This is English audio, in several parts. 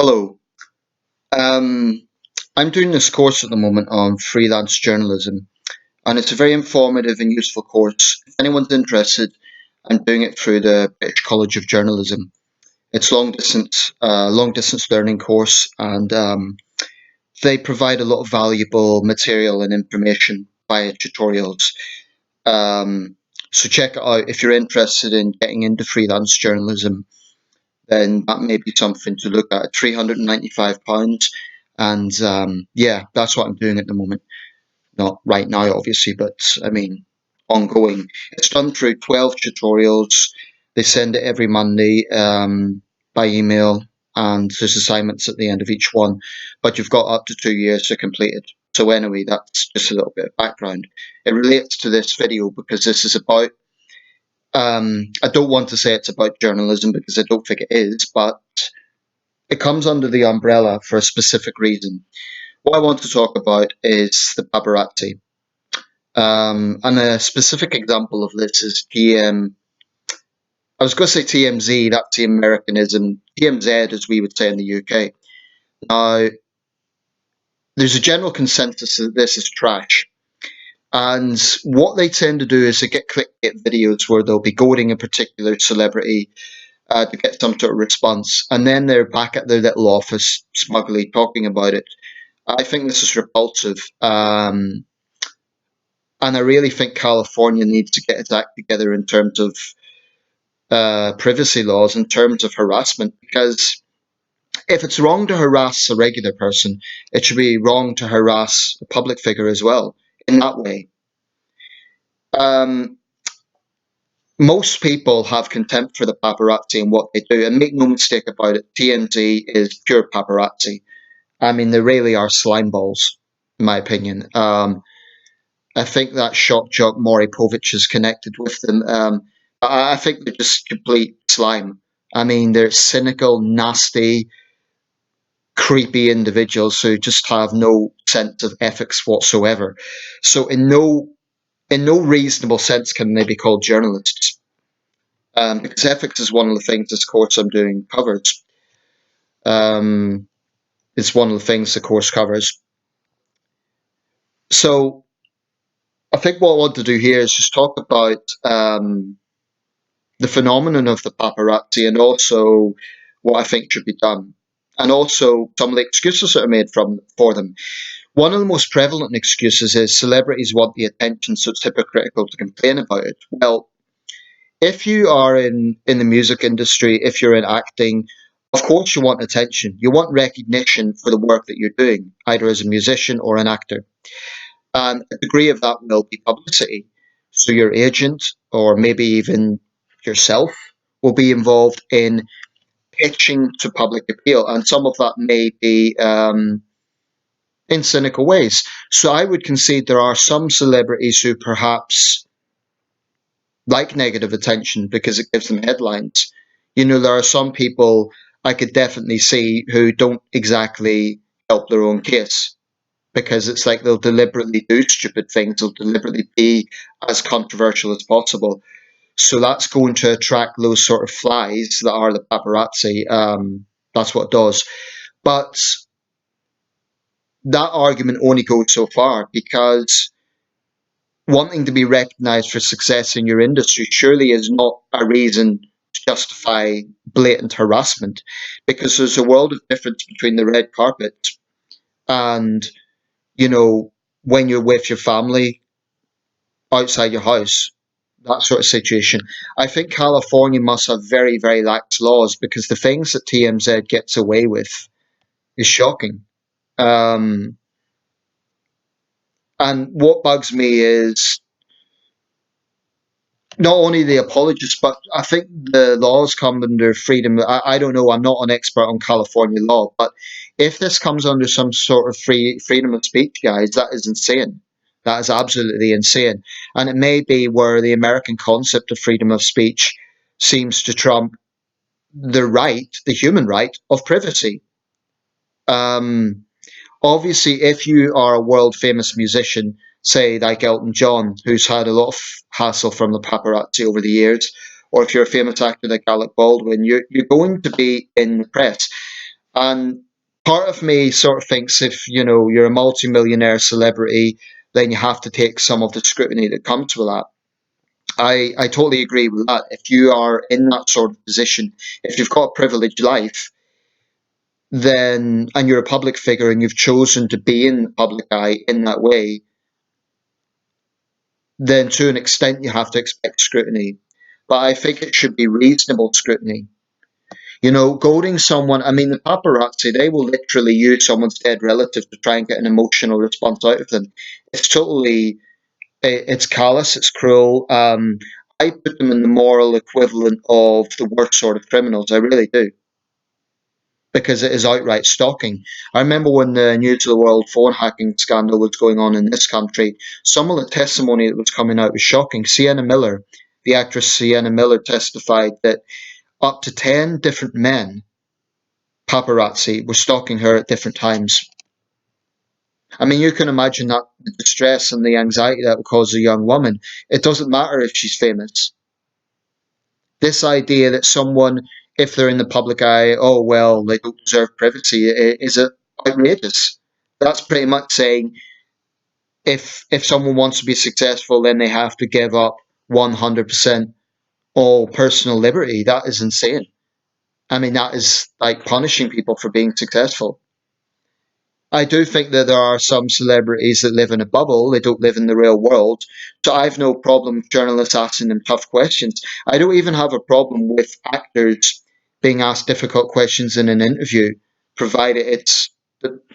Hello. Um, I'm doing this course at the moment on freelance journalism, and it's a very informative and useful course. If anyone's interested, I'm doing it through the British College of Journalism. It's long distance learning course, and they provide a lot of valuable material and information via tutorials. Um, so check it out if you're interested in getting into freelance journalism. Then that may be something to look at. £395, and yeah, that's what I'm doing at the moment. Not right now, obviously, but I mean, ongoing. It's done through 12 tutorials. They send it every Monday by email, and there's assignments at the end of each one. But you've got up to 2 years to complete it. So anyway, that's just a little bit of background. It relates to this video because this is about I don't want to say it's about journalism because I don't think it is, but it comes under the umbrella for a specific reason. What I want to talk about is the paparazzi. And a specific example of this is I was going to say TMZ, that's the Americanism, TMZ as we would say in the UK. Now, there's a general consensus that this is trash. And what they tend to do is they get clickbait videos where they'll be goading a particular celebrity to get some sort of response. And then they're back at their little office smugly talking about it. I think this is repulsive. And I really think California needs to get its act together in terms of privacy laws, in terms of harassment, because if it's wrong to harass a regular person, it should be wrong to harass a public figure as well in that way. Um, Most people have contempt for the paparazzi and what they do, and make no mistake about it, TMZ is pure paparazzi. I mean, they really are slime balls, in my opinion. I think that shock jock Maury Povich is connected with them. I think they're just complete slime. I mean, they're cynical, nasty, creepy individuals who just have no sense of ethics whatsoever. So, in no reasonable sense can they be called journalists. Because ethics is one of the things this course I'm doing covers. Um, it's one of the things the course covers. So I think what I want to do here is just talk about the phenomenon of the paparazzi and also what I think should be done, and also some of the excuses that are made for them. One of the most prevalent excuses is celebrities want the attention, so it's hypocritical to complain about it. Well, if you are in the music industry, if you're in acting, of course you want attention. You want recognition for the work that you're doing, either as a musician or an actor. And a degree of that will be publicity. So your agent, or maybe even yourself, will be involved in pitching to public appeal, and some of that may be in cynical ways. So I would concede there are some celebrities who perhaps like negative attention because it gives them headlines. There are some people I could definitely see who don't exactly help their own case because it's like they'll deliberately do stupid things, they'll deliberately be as controversial as possible. So that's going to attract those sort of flies that are the paparazzi. That's what it does. But that argument only goes so far because wanting to be recognized for success in your industry surely is not a reason to justify blatant harassment, because there's a world of difference between the red carpet and, you know, when you're with your family outside your house, that sort of situation. I think California must have very, very lax laws because the things that TMZ gets away with is shocking. Um, and what bugs me is not only the apologists, but I think the laws come under freedom. I don't know. I'm not an expert on California law, but if this comes under some sort of freedom of speech, guys, that is insane. That is absolutely insane. And it may be where the American concept of freedom of speech seems to trump the human right of privacy. Um, Obviously, if you are a world famous musician, say like Elton John, who's had a lot of hassle from the paparazzi over the years, or if you're a famous actor like Alec Baldwin, you're going to be in the press. And part of me sort of thinks if, you're a multimillionaire celebrity, then you have to take some of the scrutiny that comes with that. I totally agree with that. If you are in that sort of position, if you've got a privileged life, then and you're a public figure and you've chosen to be in the public eye in that way, then to an extent you have to expect scrutiny. But I think it should be reasonable scrutiny. Goading someone, I mean, the paparazzi, they will literally use someone's dead relative to try and get an emotional response out of them. It's totally, it's callous, it's cruel. I put them in the moral equivalent of the worst sort of criminals. I really do. Because it is outright stalking. I remember when the News of the World phone hacking scandal was going on in this country, some of the testimony that was coming out was shocking. Sienna Miller, the actress Sienna Miller, testified that up to 10 different men, paparazzi, were stalking her at different times. I mean, you can imagine that the distress and the anxiety that would cause a young woman. It doesn't matter if she's famous. This idea that someone, if they're in the public eye, oh well, they don't deserve privacy, is it outrageous? That's pretty much saying if someone wants to be successful, then they have to give up 100% all personal liberty. That is insane. I mean, that is like punishing people for being successful. I do think that there are some celebrities that live in a bubble. They don't live in the real world. So I've no problem with journalists asking them tough questions. I don't even have a problem with actors being asked difficult questions in an interview, provided it's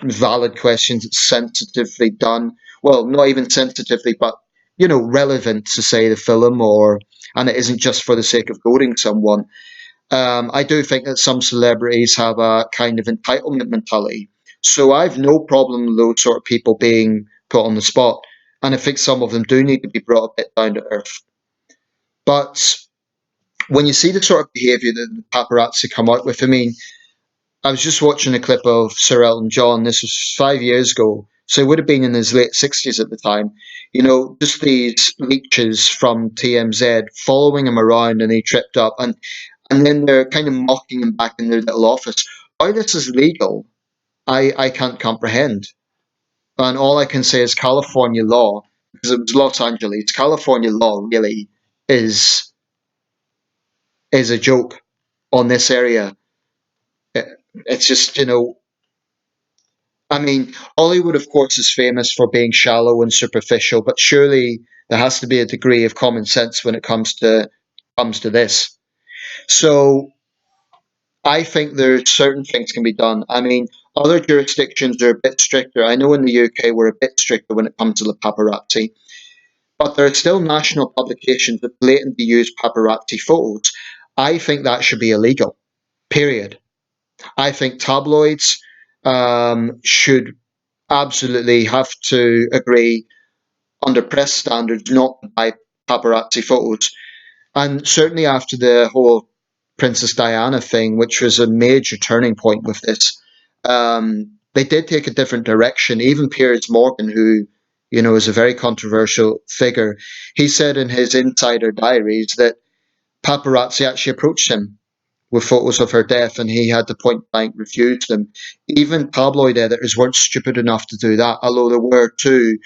valid questions, it's sensitively done. Well, not even sensitively, but relevant to say the film, or and it isn't just for the sake of goading someone. I do think that some celebrities have a kind of entitlement mentality. So I've no problem with those sort of people being put on the spot. And I think some of them do need to be brought a bit down to earth. But when you see the sort of behaviour that the paparazzi come out with, I mean, I was just watching a clip of Sir Elton John. This was 5 years ago. So he would have been in his late 60s at the time. Just these leeches from TMZ following him around and he tripped up. And then they're kind of mocking him back in their little office. How this is legal, I can't comprehend. And all I can say is California law, because it was Los Angeles, California law really is is a joke on this area. It's just, I mean, Hollywood, of course, is famous for being shallow and superficial, but surely there has to be a degree of common sense when it comes to this. So I think there's certain things can be done. I mean, other jurisdictions are a bit stricter. I know in the UK we're a bit stricter when it comes to the paparazzi, but there are still national publications that blatantly use paparazzi photos. I think that should be illegal. Period. I think tabloids should absolutely have to agree under press standards not to buy paparazzi photos. And certainly after the whole Princess Diana thing, which was a major turning point with this, they did take a different direction. Even Piers Morgan, who is a very controversial figure, he said in his insider diaries that paparazzi actually approached him with photos of her death, and he had to point blank refuse them. Even tabloid editors weren't stupid enough to do that, although there were two,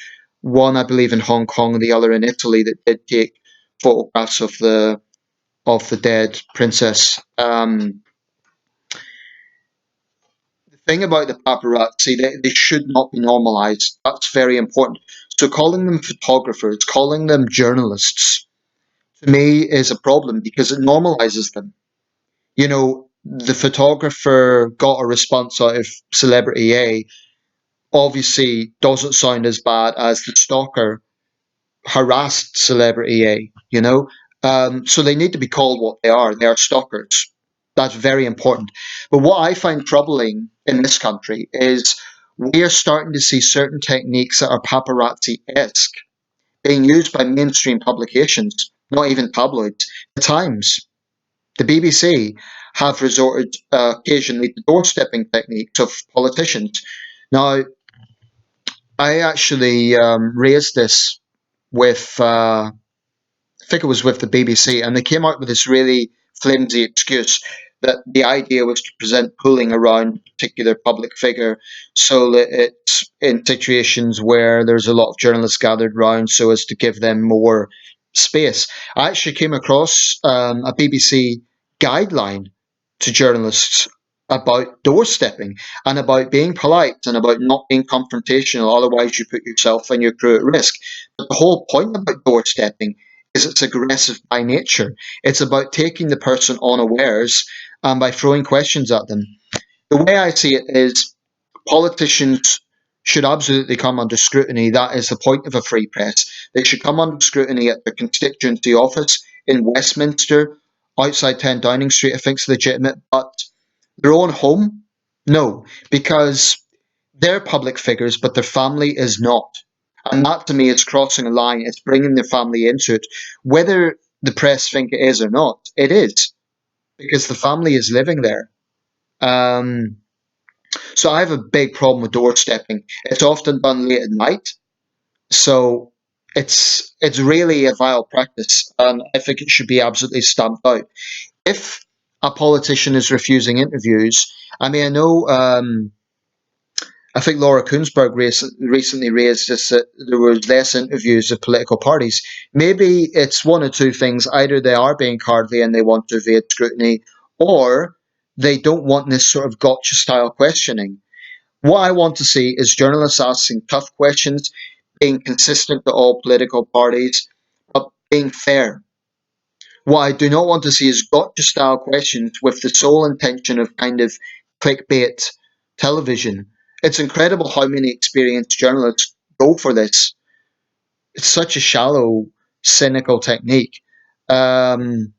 one I believe in Hong Kong and the other in Italy, that did take photographs of the dead princess. The thing about the paparazzi, they should not be normalized. That's very important. So calling them photographers, calling them journalists, to me is a problem because it normalizes them. The photographer got a response out of celebrity A, obviously doesn't sound as bad as the stalker harassed celebrity A, so they need to be called what they are. They are stalkers. That's very important. But what I find troubling in this country is we are starting to see certain techniques that are paparazzi esque being used by mainstream publications, not even tabloids. The Times, the BBC have resorted occasionally to doorstepping techniques of politicians. Now, I actually raised this with I think it was with the BBC, and they came out with this really flimsy excuse. that the idea was to present pulling around a particular public figure so that it's in situations where there's a lot of journalists gathered round so as to give them more space. I actually came across a BBC guideline to journalists about doorstepping and about being polite and about not being confrontational, otherwise you put yourself and your crew at risk. But the whole point about doorstepping is it's aggressive by nature. It's about taking the person unawares and by throwing questions at them. The way I see it is politicians should absolutely come under scrutiny. That is the point of a free press. They should come under scrutiny at their constituency office in Westminster, outside 10 Downing Street, I think is legitimate, but their own home? No, because they're public figures, but their family is not. And that to me is crossing a line. It's bringing their family into it. Whether the press think it is or not, it is, because the family is living there. Um, so I have a big problem with doorstepping. It's often done late at night, so it's really a vile practice, and I think it should be absolutely stamped out. If a politician is refusing interviews, I mean, I know. I think Laura Kuenssberg recently raised this that there was less interviews of political parties. Maybe it's one or two things. Either they are being cowardly and they want to evade scrutiny, or they don't want this sort of gotcha style questioning. What I want to see is journalists asking tough questions, being consistent to all political parties, but being fair. What I do not want to see is gotcha style questions with the sole intention of kind of clickbait television. It's incredible how many experienced journalists go for this. It's such a shallow, cynical technique. Um,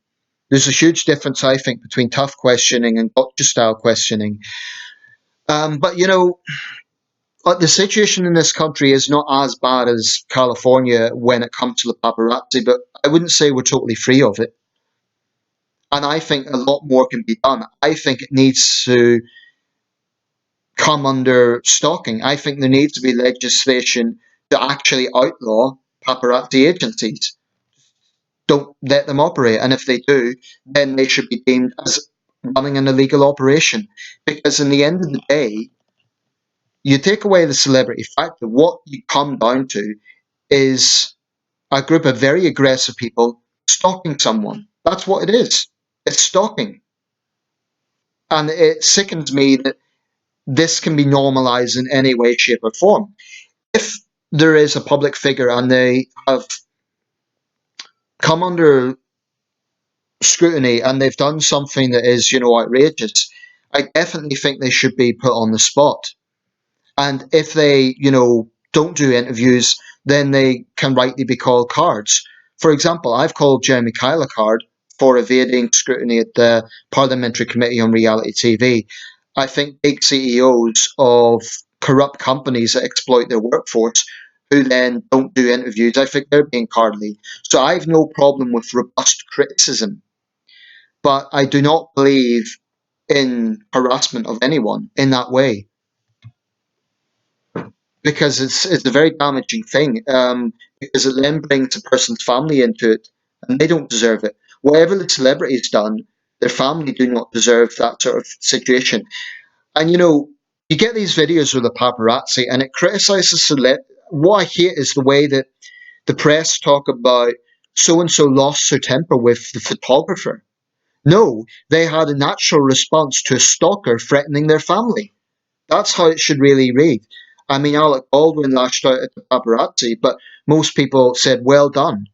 there's a huge difference, I think, between tough questioning and gotcha style questioning. But the situation in this country is not as bad as California when it comes to the paparazzi, but I wouldn't say we're totally free of it. And I think a lot more can be done. I think it needs to come under stalking. I think there needs to be legislation to actually outlaw paparazzi agencies. Don't let them operate. And if they do, then they should be deemed as running an illegal operation. Because in the end of the day, you take away the celebrity factor, what you come down to is a group of very aggressive people stalking someone. That's what it is. It's stalking. And it sickens me that this can be normalized in any way, shape, or form. If there is a public figure and they have come under scrutiny and they've done something that is, outrageous, I definitely think they should be put on the spot. And if they, don't do interviews, then they can rightly be called cards. For example, I've called Jeremy Kyle a card for evading scrutiny at the Parliamentary Committee on Reality TV. I think big CEOs of corrupt companies that exploit their workforce who then don't do interviews, I think they're being cardly. So I have no problem with robust criticism, but I do not believe in harassment of anyone in that way, because it's a very damaging thing. Because it then brings a person's family into it, and they don't deserve it. Whatever the celebrity's done, their family do not deserve that sort of situation. And you get these videos with the paparazzi, and it criticizes What I hate is the way that the press talk about so and so lost their temper with the photographer. No, they had a natural response to a stalker threatening their family. That's how it should really read. I mean, Alec Baldwin lashed out at the paparazzi, but most people said, well done.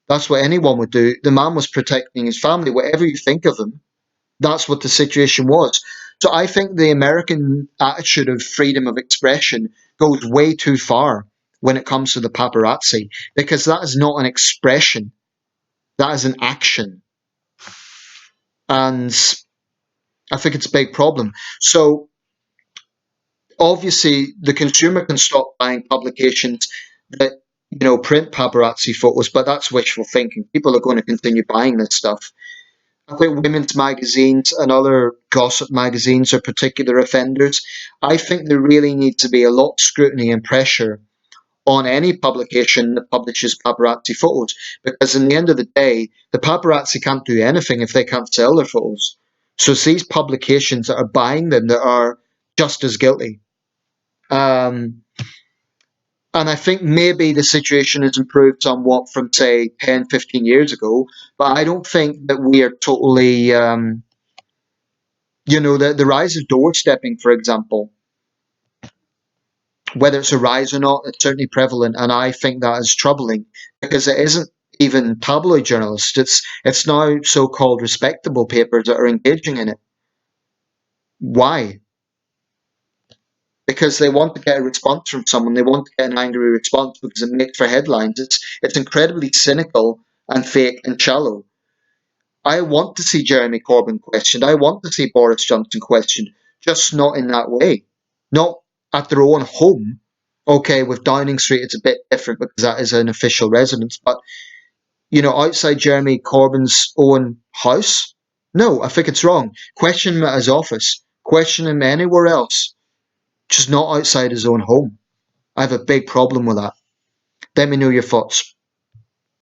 That's what anyone would do. The man was protecting his family. Whatever you think of him, that's what the situation was. So I think the American attitude of freedom of expression goes way too far when it comes to the paparazzi, because that is not an expression, that is an action. And I think it's a big problem. So obviously the consumer can stop buying publications that print paparazzi photos, but that's wishful thinking. People are going to continue buying this stuff. I think women's magazines and other gossip magazines are particular offenders. I think there really needs to be a lot of scrutiny and pressure on any publication that publishes paparazzi photos, because in the end of the day, the paparazzi can't do anything if they can't sell their photos. So it's these publications that are buying them that are just as guilty. Um, and I think maybe the situation has improved somewhat from, say, 10, 15 years ago, but I don't think that we are totally, the rise of doorstepping, for example, whether it's a rise or not, it's certainly prevalent, and I think that is troubling because it isn't even tabloid journalists. It's now so-called respectable papers that are engaging in it. Why? Because they want to get a response from someone. They want to get an angry response because it makes for headlines. It's incredibly cynical and fake and shallow. I want to see Jeremy Corbyn questioned. I want to see Boris Johnson questioned, just not in that way. Not at their own home. Okay, with Downing Street, it's a bit different because that is an official residence. But, outside Jeremy Corbyn's own house, no, I think it's wrong. Question him at his office. Question him anywhere else, just not outside his own home. I have a big problem with that. Let me know your thoughts.